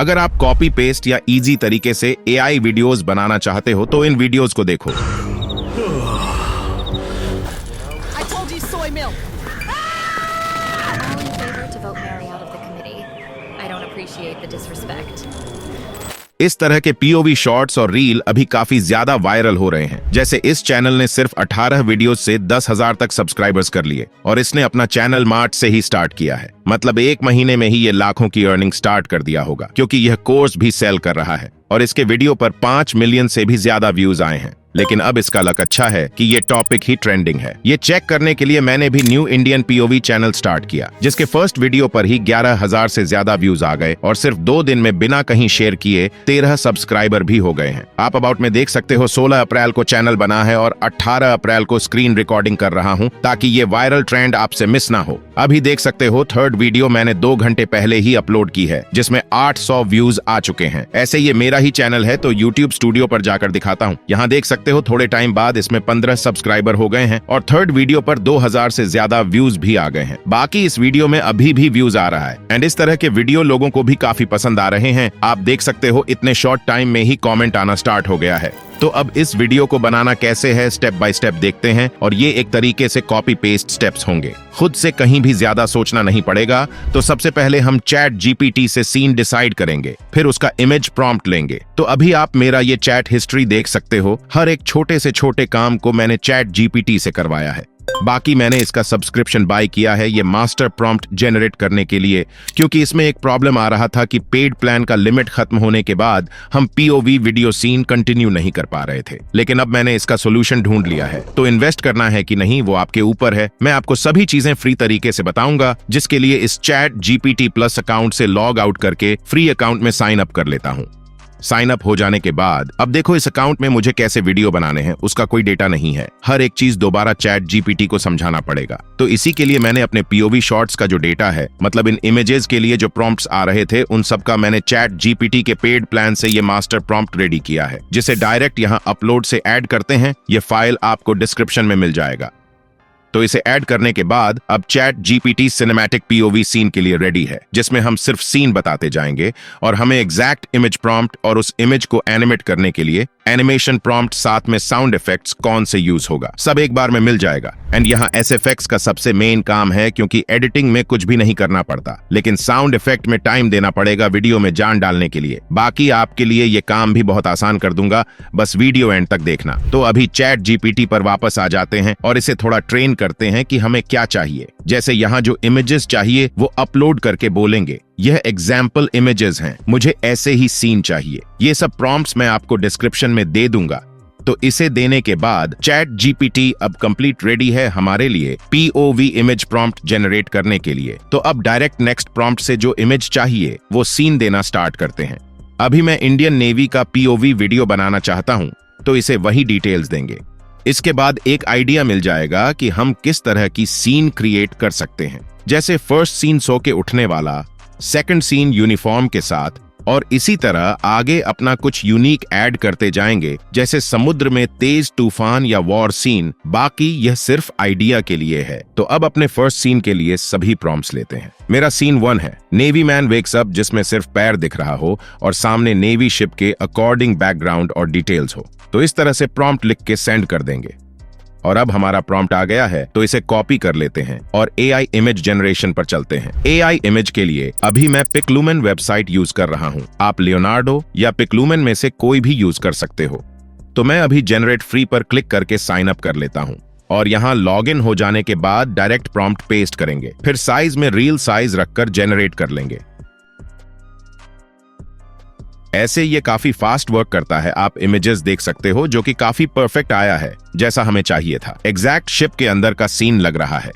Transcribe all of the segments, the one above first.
अगर आप copy paste या इजी तरीके से एआई वीडियोस बनाना चाहते हो तो इन वीडियोस को देखो। I told you soy milk. All in favor to vote Mary out of the committee. I don't appreciate the disrespect. इस तरह के पीओवी शॉर्ट्स और रील अभी काफी ज्यादा वायरल हो रहे हैं। जैसे इस चैनल ने सिर्फ 18 वीडियोस से 10,000 तक सब्सक्राइबर्स कर लिए और इसने अपना चैनल मार्च से ही स्टार्ट किया है। मतलब 1 महीने में ही ये लाखों की अर्निंग स्टार्ट कर दिया होगा, क्योंकि यह कोर्स भी सेल कर रहा है और इसके वीडियो पर 5 मिलियन से भी ज्यादा व्यूज आए हैं। लेकिन अब इसका लक अच्छा है कि ये टॉपिक ही ट्रेंडिंग है। ये चेक करने के लिए मैंने भी new Indian POV channel start किया, जिसके फर्स्ट वीडियो पर ही 11,000 से ज्यादा व्यूज आ गए और सिर्फ 2 दिन में बिना कहीं शेयर किए 13 सब्सक्राइबर भी हो गए हैं। आप अबाउट में देख सकते हो 16 अप्रैल को चैनल बना है और 18 अप्रैल को स्क्रीन रिकॉर्डिंग कर रहा हूँ ताकि ये वायरल ट्रेंड आपसे मिस ना हो। अभी देख सकते हो 3rd वीडियो मैंने 2 घंटे पहले ही अपलोड की है, जिसमें 800 व्यूज आ चुके हैं। ऐसे ये मेरा ही चैनल है तो यूट्यूब स्टूडियो पर जाकर दिखाता हूँ। यहाँ देख सकते हो थोड़े टाइम बाद इसमें 15 सब्सक्राइबर हो गए हैं और 3rd वीडियो पर 2,000 से ज्यादा व्यूज भी आ गए हैं। बाकी इस वीडियो में अभी भी व्यूज आ रहा है एंड इस तरह के वीडियो लोगों को भी काफी पसंद आ रहे हैं। आप देख सकते हो इतने शॉर्ट टाइम में ही कमेंट आना स्टार्ट हो गया है। तो अब इस वीडियो को बनाना कैसे है स्टेप बाय स्टेप देखते हैं और ये एक तरीके से कॉपी पेस्ट स्टेप्स होंगे। खुद से कहीं भी ज्यादा सोचना नहीं पड़ेगा। तो सबसे पहले हम चैट जीपीटी से सीन डिसाइड करेंगे, फिर उसका इमेज प्रॉम्प्ट लेंगे। तो अभी आप मेरा ये चैट हिस्ट्री देख सकते हो। हर एक छोटे से छोटे काम को मैंने चैट जीपीटी से करवाया है। बाकी मैंने इसका सब्सक्रिप्शन बाय किया है ये मास्टर प्रॉम्प्ट जनरेट करने के लिए, क्योंकि इसमें एक प्रॉब्लम आ रहा था कि पेड प्लान का लिमिट खत्म होने के बाद हम पीओवी वीडियो सीन कंटिन्यू नहीं कर पा रहे थे। लेकिन अब मैंने इसका सोल्यूशन ढूंढ लिया है। तो इन्वेस्ट करना है कि नहीं वो आपके ऊपर है। मैं आपको सभी चीजें फ्री तरीके से बताऊंगा, जिसके लिए इस चैट जीपीटी प्लस अकाउंट से लॉग आउट करके फ्री अकाउंट में साइन अप कर लेता हूं। साइन अप हो जाने के बाद अब देखो इस अकाउंट में मुझे कैसे वीडियो बनाने हैं उसका कोई डेटा नहीं है। हर एक चीज दोबारा चैट जीपीटी को समझाना पड़ेगा। तो इसी के लिए मैंने अपने पीओवी शॉर्ट्स का जो डेटा है, मतलब इन इमेजेस के लिए जो प्रॉम्प्ट्स आ रहे थे, उन सब का मैंने चैट जीपीटी के पेड प्लान से ये मास्टर प्रॉम्प्ट रेडी किया है, जिसे डायरेक्ट यहाँ अपलोड से ऐड करते हैं। ये फाइल आपको डिस्क्रिप्शन में मिल जाएगा। तो इसे ऐड करने के बाद अब chat GPT cinematic POV scene के लिए रेडी है, जिसमें हम सिर्फ सीन बताते जाएंगे और हमें एग्जैक्ट इमेज प्रॉम्प्ट और उस इमेज को एनिमेट करने के लिए एनिमेशन प्रॉम्प्ट साथ में साउंड इफेक्ट्स कौन से यूज होगा सब एक बार में मिल जाएगा। एंड यहाँ एसएफएक्स का सबसे मेन काम है, क्योंकि एडिटिंग में कुछ भी नहीं करना पड़ता, लेकिन साउंड इफेक्ट में टाइम देना पड़ेगा वीडियो में जान डालने के लिए। बाकी आपके लिए ये काम भी बहुत आसान कर दूंगा, बस वीडियो एंड तक देखना। तो अभी चैट जीपीटी पर वापस आ जाते हैं और इसे थोड़ा ट्रेन करते हैं कि हमें क्या चाहिए। जैसे यहाँ जो इमेजेस चाहिए वो अपलोड करके बोलेंगे यह एग्जाम्पल इमेजेस हैं, मुझे ऐसे ही सीन चाहिए। ये सब प्रॉम्प्ट्स मैं आपको डिस्क्रिप्शन में दे दूंगा। तो इसे देने के बाद चैट जीपीटी अब कंप्लीट रेडी है हमारे लिए पीओवी इमेज प्रॉम्प्ट जनरेट करने के लिए। तो अब डायरेक्ट नेक्स्ट प्रॉम्प्ट से जो इमेज चाहिए वो सीन देना स्टार्ट करते हैं। अभी मैं इंडियन नेवी का पीओवी वीडियो बनाना चाहता हूं, तो इसे वही डिटेल्स देंगे। इसके बाद एक आइडिया मिल जाएगा कि हम किस तरह की सीन क्रिएट कर सकते हैं। जैसे फर्स्ट सीन सो के उठने वाला, सेकंड सीन यूनिफॉर्म के साथ, और इसी तरह आगे अपना कुछ यूनिक ऐड करते जाएंगे, जैसे समुद्र में तेज तूफान या वॉर सीन। बाकी यह सिर्फ आइडिया के लिए है। तो अब अपने फर्स्ट सीन के लिए सभी प्रॉम्प्ट्स लेते हैं। मेरा सीन 1 है, नेवी मैन वेक्स अप, जिसमें सिर्फ पैर दिख रहा हो और सामने नेवी शिप के अकॉर्डिंग बैकग्राउंड और डिटेल्स हो। तो इस तरह से प्रॉम्प्ट लिख के सेंड कर देंगे। और अब हमारा प्रॉम्प्ट आ गया है, तो इसे कॉपी कर लेते हैं और एआई इमेज जनरेशन पर चलते हैं। एआई इमेज के लिए अभी मैं पिकलुमेन वेबसाइट यूज कर रहा हूं। आप लियोनार्डो या पिकलुमेन में से कोई भी यूज कर सकते हो। तो मैं अभी जनरेट फ्री पर क्लिक करके साइन अप कर लेता हूं और यहाँ लॉग इन हो जाने के बाद डायरेक्ट प्रॉम्प्ट पेस्ट करेंगे, फिर साइज में रियल साइज रखकर जनरेट कर लेंगे। ऐसे ये काफी फास्ट वर्क करता है। आप इमेजेस देख सकते हो जो कि काफी परफेक्ट आया है, जैसा हमें चाहिए था। एग्जैक्ट शिप के अंदर का सीन लग रहा है।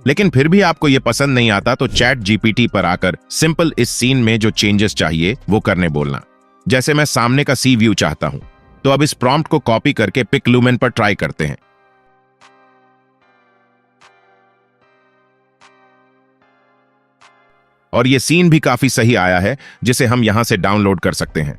लेकिन फिर भी आपको ये पसंद नहीं आता तो चैट जीपीटी पर आकर सिंपल इस सीन में जो चेंजेस चाहिए वो करने बोलना। जैसे मैं सामने का सी व्यू चाहता हूं, तो अब इस प्रॉम्प्ट को कॉपी करके पिकलुमेन पर ट्राई करते हैं। और ये सीन भी काफी सही आया है, जिसे हम यहां से डाउनलोड कर सकते हैं।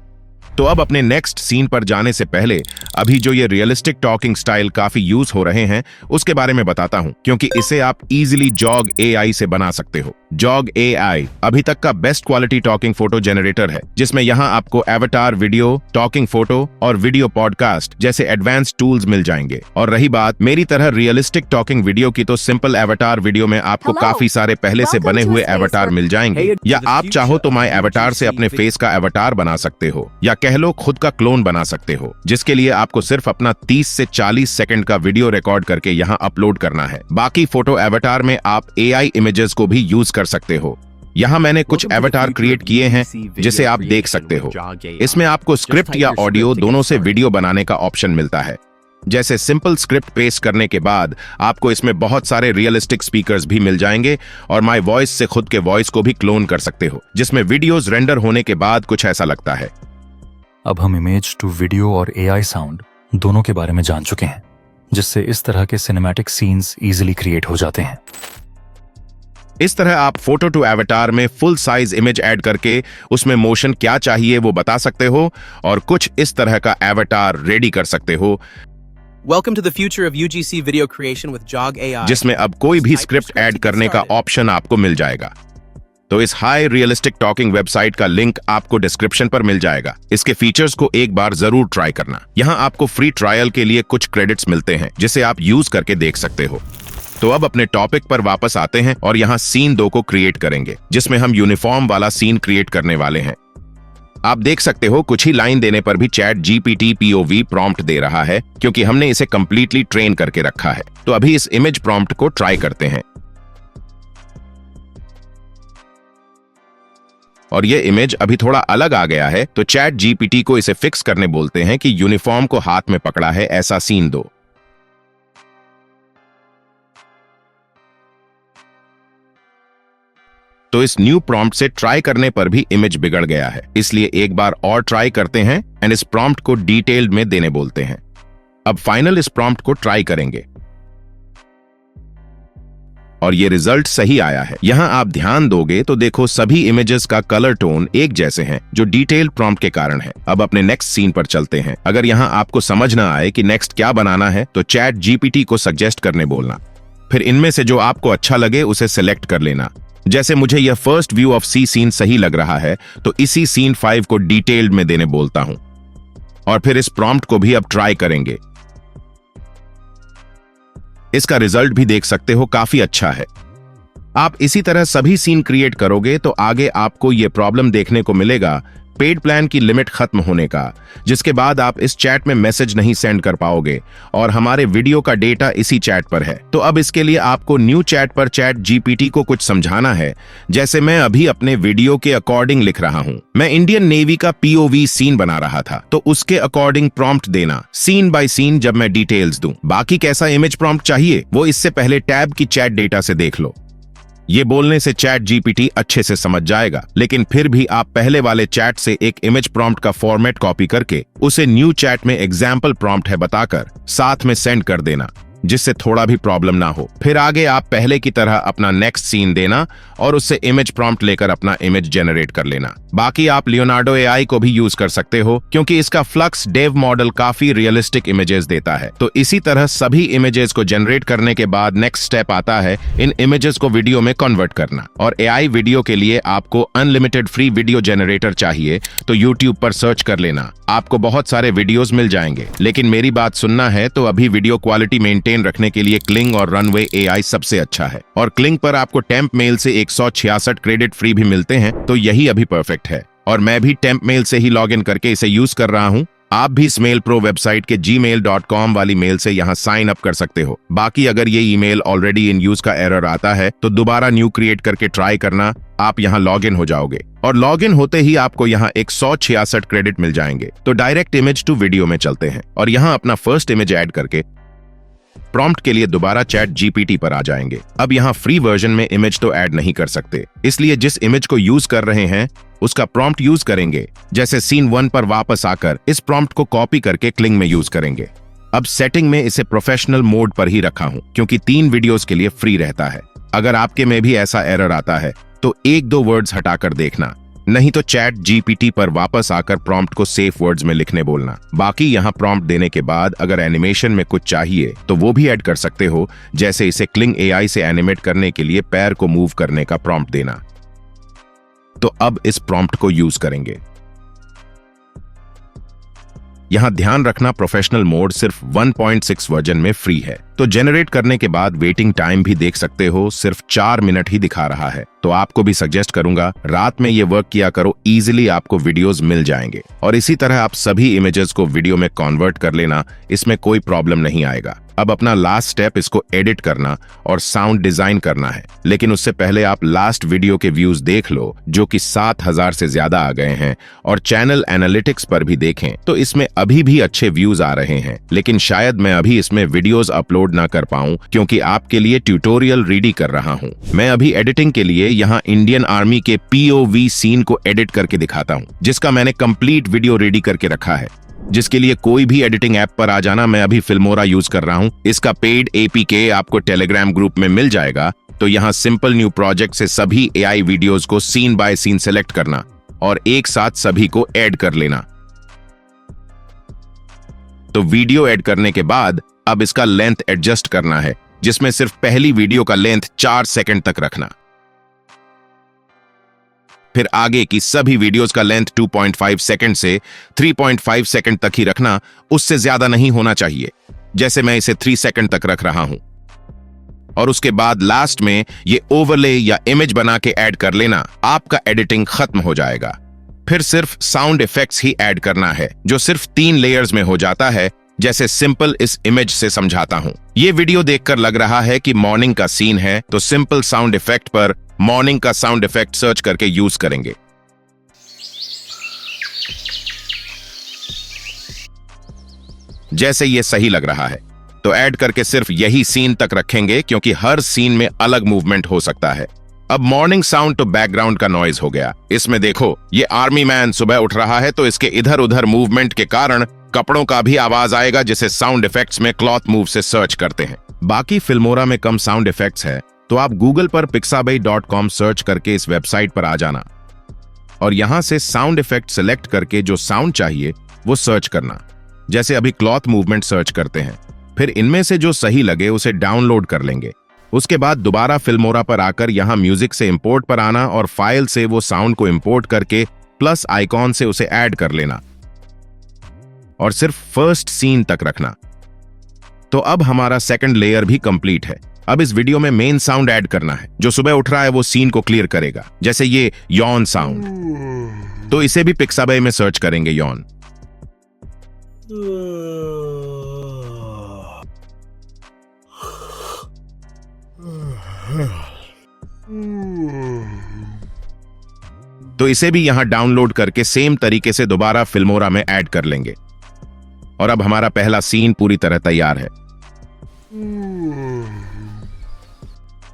तो अब अपने नेक्स्ट सीन पर जाने से पहले अभी जो ये रियलिस्टिक टॉकिंग स्टाइल काफी यूज हो रहे हैं उसके बारे में बताता हूं, क्योंकि इसे आप इजीली जॉग एआई से बना सकते हो। जॉग एआई अभी तक का best quality talking photo generator है, जिसमें यहाँ आपको एवटार वीडियो, टॉकिंग फोटो और वीडियो पॉडकास्ट जैसे एडवांस टूल्स मिल जाएंगे। और रही बात मेरी तरह रियलिस्टिक टॉकिंग वीडियो की, तो सिंपल एवटार वीडियो में आपको काफी सारे पहले से बने हुए एवटार मिल जाएंगे, या आप चाहो तो माय एवटार से अपने फेस का एवटार बना सकते हो, या कह लो खुद का क्लोन बना सकते हो, जिसके लिए आपको सिर्फ अपना 30 से 40 सेकंड का वीडियो रिकॉर्ड करके यहाँ अपलोड करना है। बाकी फोटो एवटार में आप एआई इमेजेस को भी यूज कर सकते हो। यहाँ मैंने कुछ एवटार क्रिएट किए हैं जिसे आप देख सकते हो। इसमें आपको स्क्रिप्ट या ऑडियो दोनों से वीडियो बनाने का ऑप्शन मिलता है। जैसे सिंपल स्क्रिप्ट पेस्ट करने के बाद आपको इसमें बहुत सारे रियलिस्टिक स्पीकर्स भी मिल जाएंगे, और माय वॉइस से खुद के वॉइस को भी क्लोन कर सकते हो, जिसमें वीडियोस रेंडर होने के बाद कुछ ऐसा लगता है। अब हम इमेज टू वीडियो और एआई साउंड दोनों के बारे में जान चुके हैं, जिससे इस तरह के सिनेमैटिक सीन्स इजीली क्रिएट हो जाते हैं। इस तरह आप फोटो टू एवटार में फुल साइज इमेज ऐड करके उसमें मोशन क्या चाहिए वो बता सकते हो, और कुछ इस तरह का एवटार रेडी कर सकते हो। Welcome to the future of UGC video creation with Jog AI. जिसमें अब कोई भी स्क्रिप्ट ऐड करने का ऑप्शन आपको मिल जाएगा। तो इस हाई रियलिस्टिक टॉकिंग वेबसाइट का लिंक आपको डिस्क्रिप्शन पर मिल जाएगा। इसके फीचर्स को एक बार जरूर ट्राई करना। यहाँ आपको फ्री ट्रायल के लिए कुछ क्रेडिट्स मिलते हैं, जिसे आप यूज करके देख सकते हो। तो अब अपने टॉपिक पर वापस आते हैं और यहाँ सीन 2 को क्रिएट करेंगे, जिसमें हम यूनिफॉर्म वाला सीन क्रिएट करने वाले हैं। आप देख सकते हो कुछ ही लाइन देने पर भी चैट जीपीटी पीओवी प्रॉम्प्ट दे रहा है, क्योंकि हमने इसे कंप्लीटली ट्रेन करके रखा है। तो अभी इस इमेज प्रॉम्प्ट को ट्राई करते हैं, और ये इमेज अभी थोड़ा अलग आ गया है। तो चैट जीपीटी को इसे फिक्स करने बोलते हैं कि यूनिफॉर्म को हाथ में पकड़ा है ऐसा सीन दो। तो इस न्यू प्रॉम्प्ट से ट्राई करने पर भी इमेज बिगड़ गया है, इसलिए एक बार और ट्राई करते हैं एंड इस प्रॉम्प्ट को डिटेल्ड में देने बोलते हैं। अब फाइनल इस प्रॉम्प्ट को ट्राई करेंगे और ये रिजल्ट सही आया है। यहाँ आप ध्यान दोगे तो देखो सभी इमेजेस का कलर टोन एक जैसे हैं, जो डिटेल प्रॉम्प्ट के कारण है। अब अपने नेक्स्ट सीन पर चलते हैं। अगर यहाँ आपको समझ ना आए कि नेक्स्ट क्या बनाना है, तो चैट जीपीटी को सजेस्ट करने बोलना। फिर इनमें से जो आपको अच्छा लगे उसे सिलेक्ट कर लेना। जैसे मुझे यह first view of sea scene सही लग रहा है, तो इसी सीन 5 को डिटेल्ड में देने बोलता हूं, और फिर इस प्रॉम्प्ट को भी अब ट्राई करेंगे। इसका रिजल्ट भी देख सकते हो, काफी अच्छा है। आप इसी तरह सभी सीन क्रिएट करोगे तो आगे आपको यह प्रॉब्लम देखने को मिलेगा, पेड प्लान की लिमिट खत्म होने का, जिसके बाद आप इस चैट में मैसेज नहीं सेंड कर पाओगे, और हमारे वीडियो का डेटा इसी चैट पर है। तो अब इसके लिए आपको न्यू चैट पर चैट जीपीटी को कुछ समझाना है। जैसे मैं अभी अपने वीडियो के अकॉर्डिंग लिख रहा हूं। मैं इंडियन नेवी का पीओवी सीन बना रहा था, तो उसके अकॉर्डिंग प्रॉम्प्ट देना, सीन बाय सीन, जब मैं डिटेल्स दूं। बाकी कैसा इमेज प्रॉम्प्ट चाहिए वो इससे पहले टैब की चैट डेटा से देख लो। ये बोलने से चैट जीपीटी अच्छे से समझ जाएगा, लेकिन फिर भी आप पहले वाले चैट से एक इमेज प्रॉम्प्ट का फॉर्मेट कॉपी करके उसे न्यू चैट में एग्जाम्पल प्रॉम्प्ट है बताकर साथ में सेंड कर देना, जिससे थोड़ा भी प्रॉब्लम ना हो। फिर आगे आप पहले की तरह अपना नेक्स्ट सीन देना और उससे इमेज प्रॉम्प्ट लेकर अपना इमेज जनरेट कर लेना। बाकी आप लियोनार्डो एआई को भी यूज कर सकते हो, क्योंकि इसका फ्लक्स डेव मॉडल काफी रियलिस्टिक इमेजेस देता है। तो इसी तरह सभी इमेजेस को जनरेट करने के बाद नेक्स्ट स्टेप आता है इन इमेजेस को वीडियो में कन्वर्ट करना। और एआई वीडियो के लिए आपको अनलिमिटेड फ्री वीडियो जनरेटर चाहिए तो यूट्यूब पर सर्च कर लेना, आपको बहुत सारे वीडियोस मिल जाएंगे। लेकिन मेरी बात सुनना है तो अभी वीडियो क्वालिटी मेंटेन रखने के लिए क्लिंग और रनवे एआई सबसे अच्छा है, और क्लिंग पर आपको टेम्प मेल से 166 क्रेडिट फ्री भी मिलते हैं, तो यही अभी परफेक्ट है। और मैं भी टेम्प मेल से ही लॉगिन करके इसे यूज कर रहा हूं। आप भी स्मेल प्रो वेबसाइट के gmail.com वाली मेल से यहाँ साइन अप कर सकते हो। बाकी अगर ये ईमेल ऑलरेडी इन यूज का एरर आता है तो दोबारा न्यू क्रिएट करके ट्राई करना, आप यहाँ लॉग इन हो जाओगे, और लॉग इन होते ही आपको यहाँ 166 क्रेडिट मिल जाएंगे। तो डायरेक्ट इमेज टू वीडियो में चलते हैं और यहाँ अपना फर्स्ट इमेज ऐड करके प्रॉम्प्ट के लिए दोबारा चैट जीपीटी पर आ जाएंगे। अब यहाँ फ्री वर्जन में इमेज तो ऐड नहीं कर सकते, इसलिए जिस इमेज को यूज कर रहे हैं उसका प्रॉम्प्ट यूज करेंगे। जैसे सीन 1 पर वापस आकर इस प्रॉम्प्ट को कॉपी करके क्लिंग में यूज करेंगे। अब सेटिंग में इसे प्रोफेशनल मोड पर ही रखा हूं, क्योंकि 3 वीडियोस के लिए फ्री रहता है। अगर आपके में भी ऐसा एरर आता है तो 1-2 वर्ड्स हटाकर देखना, नहीं तो चैट जीपीटी पर वापस आकर प्रॉम्प्ट को सेफ वर्ड्स में लिखने बोलना। बाकी यहाँ प्रॉम्प्ट देने के बाद अगर एनिमेशन में कुछ चाहिए तो वो भी ऐड कर सकते हो, जैसे इसे क्लिंग एआई से एनिमेट करने के लिए पैर को मूव करने का प्रॉम्प्ट देना। तो अब इस प्रॉम्प्ट को यूज करेंगे। यहां ध्यान रखना प्रोफेशनल मोड सिर्फ 1.6 वर्जन में फ्री है। तो जनरेट करने के बाद वेटिंग टाइम भी देख सकते हो, सिर्फ 4 मिनट ही दिखा रहा है। तो आपको भी सजेस्ट करूंगा रात में ये वर्क किया करो, इजीली आपको वीडियोस मिल जाएंगे। और इसी तरह आप सभी इमेजेस को वीडियो में कन्वर्ट कर लेना, इसमें कोई प्रॉब्लम नहीं आएगा। अब अपना लास्ट स्टेप इसको एडिट करना और साउंड डिजाइन करना है। लेकिन उससे पहले आप लास्ट वीडियो के व्यूज देख लो, जो कि 7000 से ज्यादा आ गए हैं। और चैनल एनालिटिक्स पर भी देखें तो इसमें अभी भी अच्छे व्यूज आ रहे हैं। लेकिन शायद मैं अभी इसमें वीडियोस अपलोड ना कर पाऊं, क्योंकि आपके लिए ट्यूटोरियल रेडी कर रहा हूं। मैं अभी एडिटिंग के लिए यहाँ इंडियन आर्मी के POV सीन को एडिट करके दिखाता हूँ, जिसका मैंने कंप्लीट वीडियो रेडी करके रखा है। जिसके लिए कोई भी एडिटिंग ऐप पर आ जाना। मैं अभी फिल्मोरा यूज कर रहा हूं। इसका पेड APK आपको टेलीग्राम ग्रुप में मिल जाएगा। तो यहां सिंपल न्यू प्रोजेक्ट से सभी AI वीडियोस को सीन बाय सीन सेलेक्ट करना और एक साथ सभी को ऐड कर लेना। तो वीडियो ऐड करने के बाद अब इसका लेंथ एडजस्ट करना है, जिसमें सिर्फ पहली वीडियो का लेंथ 4 सेकंड तक रखना। फिर आगे की सभी वीडियोस का लेंथ 2.5 सेकंड से 3.5 सेकंड तक ही रखना, उससे ज्यादा नहीं होना चाहिए। जैसे मैं इसे 3 सेकंड तक रख रहा हूं। और उसके बाद लास्ट में ये ओवरले या इमेज बना के ऐड कर लेना, आपका एडिटिंग खत्म हो जाएगा। फिर सिर्फ साउंड इफेक्ट्स ही ऐड करना है, जो सिर्फ 3 लेयर्स में हो जाता है, जैसे सिंपल इस इमेज से समझाता हूं। ये वीडियो देखकर लग रहा है कि मॉर्निंग का सीन है, तो सिंपल साउंड इफेक्ट पर मॉर्निंग का साउंड इफेक्ट सर्च करके यूज करेंगे। जैसे ये सही लग रहा है तो ऐड करके सिर्फ यही सीन तक रखेंगे, क्योंकि हर सीन में अलग मूवमेंट हो सकता है। अब मॉर्निंग साउंड तो बैकग्राउंड का नॉइज हो गया। इसमें देखो, ये आर्मी मैन सुबह उठ रहा है, तो इसके इधर उधर मूवमेंट के कारण कपड़ों का भी आवाज आएगा, जिसे साउंड इफेक्ट्स में क्लॉथ मूव से सर्च करते हैं। बाकी फिल्मोरा में कम साउंड इफेक्ट्स है, तो आप गूगल पर pixabay.com सर्च करके इस वेबसाइट पर आ जाना और यहां से साउंड इफेक्ट सिलेक्ट करके जो साउंड चाहिए वो सर्च करना। जैसे अभी क्लॉथ मूवमेंट सर्च करते हैं। फिर इनमें से जो सही लगे उसे डाउनलोड कर लेंगे। उसके बाद दोबारा फिल्मोरा पर आकर यहां म्यूजिक से इंपोर्ट पर आना और फाइल से वो साउंड को इंपोर्ट करके प्लस आइकॉन से उसे ऐड कर लेना और सिर्फ फर्स्ट सीन तक रखना। तो अब हमारा सेकंड लेयर भी कंप्लीट है। अब इस वीडियो में मेन साउंड ऐड करना है। जो सुबह उठ रहा है वो सीन को क्लियर करेगा, जैसे ये यॉन साउंड। तो इसे भी पिक्साबे में सर्च करेंगे, यॉन। तो इसे भी यहां डाउनलोड करके सेम तरीके से दोबारा फिल्मोरा में ऐड कर लेंगे। और अब हमारा पहला सीन पूरी तरह तैयार है।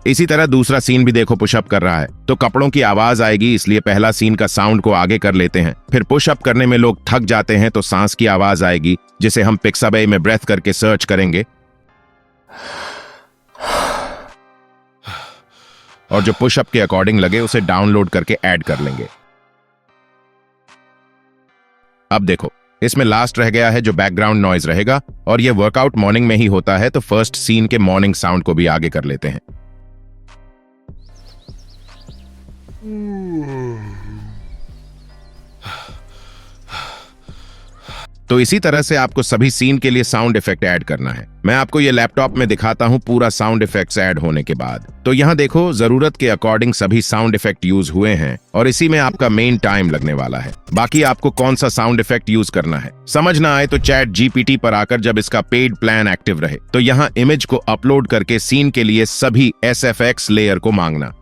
इसी तरह दूसरा सीन भी देखो, पुशअप कर रहा है तो कपड़ों की आवाज आएगी, इसलिए पहला सीन का साउंड को आगे कर लेते हैं। फिर पुशअप करने में लोग थक जाते हैं तो सांस की आवाज आएगी, जिसे हम पिक्साबे में ब्रेथ करके सर्च करेंगे और जो पुशअप के अकॉर्डिंग लगे उसे डाउनलोड करके ऐड कर लेंगे। अब देखो, इसमें लास्ट रह गया है जो बैकग्राउंड नॉइज रहेगा, और यह वर्कआउट मॉर्निंग में ही होता है, तो फर्स्ट सीन के मॉर्निंग साउंड को भी आगे कर लेते हैं। तो इसी तरह से आपको सभी सीन के लिए साउंड इफेक्ट ऐड करना है। मैं आपको ये लैपटॉप में दिखाता हूं पूरा साउंड इफेक्ट्स ऐड होने के बाद। तो यहां देखो, जरूरत के अकॉर्डिंग सभी साउंड इफेक्ट यूज हुए हैं और इसी में आपका मेन टाइम लगने वाला है। बाकी आपको कौन सा साउंड इफेक्ट यूज करना है समझ ना आए तो चैट जीपीटी पर आकर जब इसका पेड प्लान एक्टिव रहे तो यहाँ इमेज को अपलोड करके सीन के लिए सभी SFX लेयर को मांगना।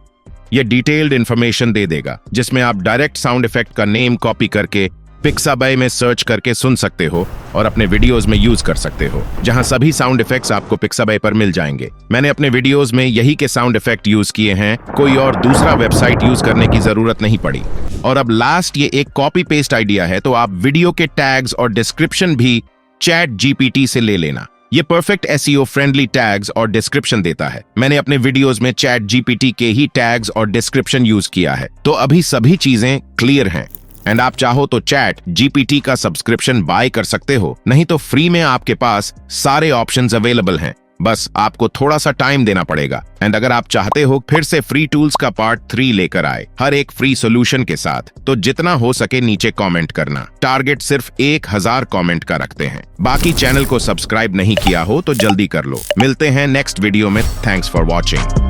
यह डिटेल्ड इंफॉर्मेशन दे देगा, जिसमें आप डायरेक्ट साउंड इफेक्ट का नेम कॉपी करके पिक्साबे में सर्च करके सुन सकते हो और अपने वीडियोस में यूज कर सकते हो, जहां सभी साउंड इफेक्ट्स आपको पिक्साबे पर मिल जाएंगे। मैंने अपने वीडियोस में यही के साउंड इफेक्ट यूज किए हैं, कोई और दूसरा वेबसाइट यूज करने की जरूरत नहीं पड़ी। और अब लास्ट ये एक कॉपी पेस्ट आइडिया है, तो आप वीडियो के टैग्स और डिस्क्रिप्शन भी चैट जीपीटी से ले लेना। ये परफेक्ट एसईओ फ्रेंडली टैग्स और डिस्क्रिप्शन देता है। मैंने अपने वीडियोस में चैट जीपीटी के ही टैग्स और डिस्क्रिप्शन यूज किया है, तो अभी सभी चीजें क्लियर हैं। एंड आप चाहो तो चैट जीपीटी का सब्सक्रिप्शन बाय कर सकते हो, नहीं तो फ्री में आपके पास सारे ऑप्शंस अवेलेबल हैं। बस आपको थोड़ा सा टाइम देना पड़ेगा। एंड अगर आप चाहते हो फिर से फ्री टूल्स का पार्ट 3 लेकर आए, हर एक फ्री सॉल्यूशन के साथ, तो जितना हो सके नीचे कमेंट करना। टारगेट सिर्फ 1000 कमेंट का रखते हैं। बाकी चैनल को सब्सक्राइब नहीं किया हो तो जल्दी कर लो। मिलते हैं नेक्स्ट वीडियो में। Thanks for watching.